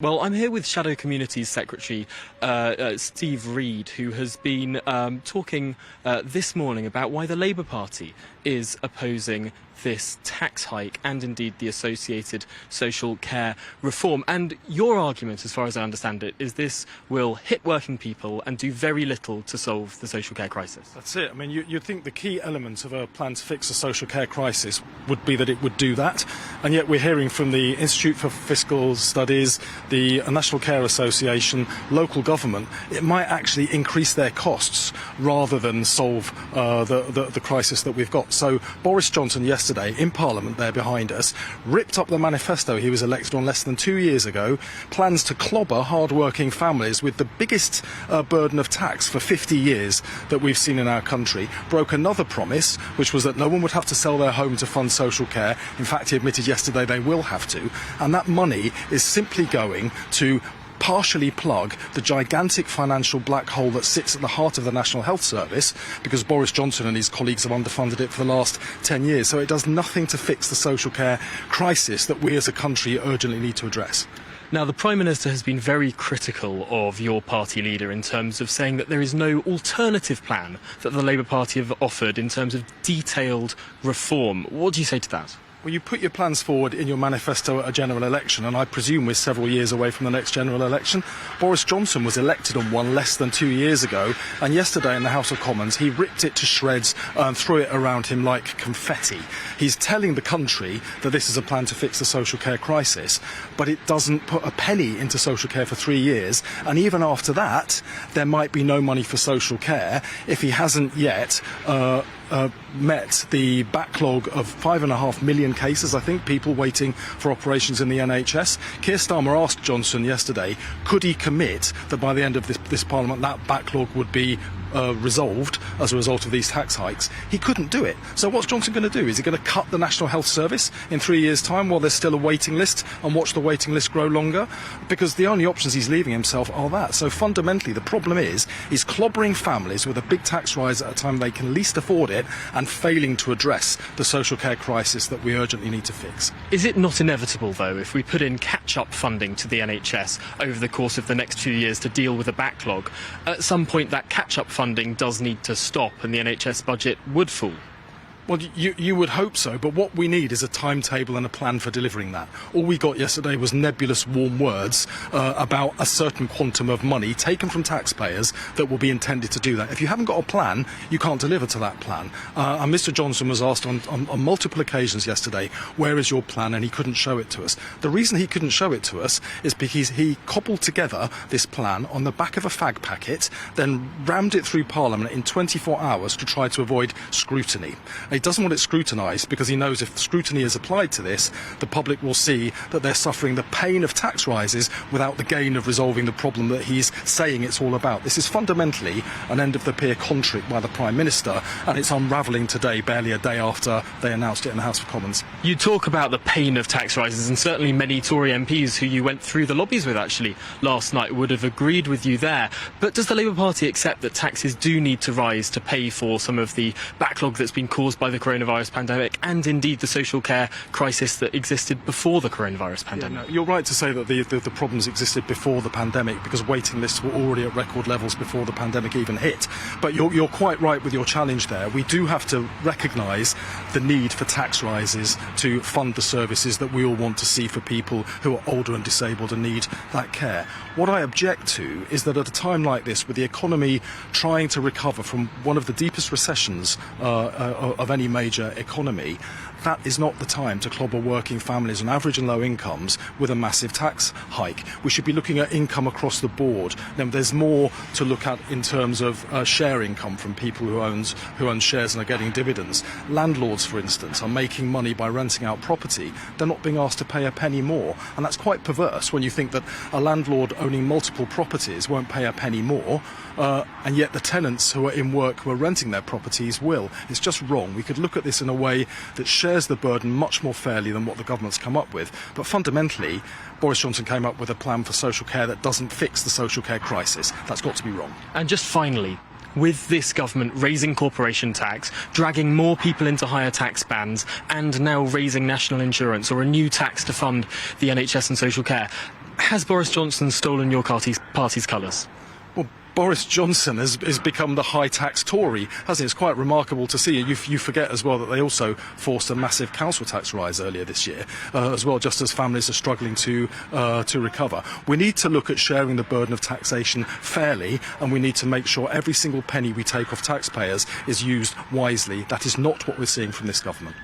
Well, I'm here with Shadow Communities Secretary Steve Reed, who has been talking this morning about why the Labour Party is opposing this tax hike and indeed the associated social care reform. And your argument, as far as I understand it, is this will hit working people and do very little to solve the social care crisis. That's it. I mean, you'd think the key element of a plan to fix the social care crisis would be that it would do that. And yet we're hearing from the Institute for Fiscal Studies, the National Care Association, local government, it might actually increase their costs rather than solve the crisis that we've got. So Boris Johnson yesterday in Parliament there behind us ripped up the manifesto he was elected on less than 2 years ago, plans to clobber hard-working families with the biggest burden of tax for 50 years that we've seen in our country, broke another promise, which was that no one would have to sell their home to fund social care. In fact, he admitted yesterday they will have to, and that money is simply going to partially plug the gigantic financial black hole that sits at the heart of the National Health Service, because Boris Johnson and his colleagues have underfunded it for the last 10 years. So it does nothing to fix the social care crisis that we as a country urgently need to address. Now, the Prime Minister has been very critical of your party leader in terms of saying that there is no alternative plan that the Labour Party have offered in terms of detailed reform. What do you say to that? Well, you put your plans forward in your manifesto at a general election, and I presume we're several years away from the next general election. Boris Johnson was elected on one less than 2 years ago, and yesterday in the House of Commons he ripped it to shreds and threw it around him like confetti. He's telling the country that this is a plan to fix the social care crisis, but it doesn't put a penny into social care for 3 years, and even after that there might be no money for social care if he hasn't yet met the backlog of 5.5 million cases, I think, people waiting for operations in the NHS. Keir Starmer asked Johnson yesterday, could he commit that by the end of this Parliament that backlog would be resolved as a result of these tax hikes? He couldn't do it. So what's Johnson going to do? Is he going to cut the National Health Service in 3 years' time while there's still a waiting list and watch the waiting list grow longer? Because the only options he's leaving himself are that. So fundamentally the problem is he's clobbering families with a big tax rise at a time they can least afford it and failing to address the social care crisis that we urgently need to fix. Is it not inevitable, though, if we put in catch-up funding to the NHS over the course of the next few years to deal with a backlog, at some point that catch-up funding does need to stop and the NHS budget would fall? Well, you would hope so, but what we need is a timetable and a plan for delivering that. All we got yesterday was nebulous warm words about a certain quantum of money taken from taxpayers that will be intended to do that. If you haven't got a plan, you can't deliver to that plan. And Mr Johnson was asked on multiple occasions yesterday, where is your plan? And he couldn't show it to us. The reason he couldn't show it to us is because he cobbled together this plan on the back of a fag packet, then rammed it through Parliament in 24 hours to try to avoid scrutiny. He doesn't want it scrutinised because he knows if scrutiny is applied to this, the public will see that they're suffering the pain of tax rises without the gain of resolving the problem that he's saying it's all about. This is fundamentally an end-of-the-pier contrict by the Prime Minister, and it's unravelling today, barely a day after they announced it in the House of Commons. You talk about the pain of tax rises, and certainly many Tory MPs who you went through the lobbies with actually last night would have agreed with you there. But does the Labour Party accept that taxes do need to rise to pay for some of the backlog that's been caused by the coronavirus pandemic and indeed the social care crisis that existed before the coronavirus pandemic? Yeah, no, you're right to say that the problems existed before the pandemic because waiting lists were already at record levels before the pandemic even hit. But you're quite right with your challenge there. We do have to recognise the need for tax rises to fund the services that we all want to see for people who are older and disabled and need that care. What I object to is that at a time like this, with the economy trying to recover from one of the deepest recessions of any major economy, that is not the time to clobber working families on average and low incomes with a massive tax hike. We should be looking at income across the board. Now, there's more to look at in terms of share income from people who own shares and are getting dividends. Landlords, for instance, are making money by renting out property. They're not being asked to pay a penny more, and that's quite perverse when you think that a landlord owning multiple properties won't pay a penny more, and yet the tenants who are in work who are renting their properties will. It's just wrong. We could look at this in a way that shares the burden much more fairly than what the government's come up with. But fundamentally, Boris Johnson came up with a plan for social care that doesn't fix the social care crisis. That's got to be wrong. And just finally, with this government raising corporation tax, dragging more people into higher tax bands, and now raising national insurance or a new tax to fund the NHS and social care, Has Boris Johnson stolen your party's colours? Well, Boris Johnson has become the high-tax Tory, hasn't it? It's quite remarkable to see. You forget as well that they also forced a massive council tax rise earlier this year, as well, just as families are struggling to recover. We need to look at sharing the burden of taxation fairly, and we need to make sure every single penny we take off taxpayers is used wisely. That is not what we're seeing from this government.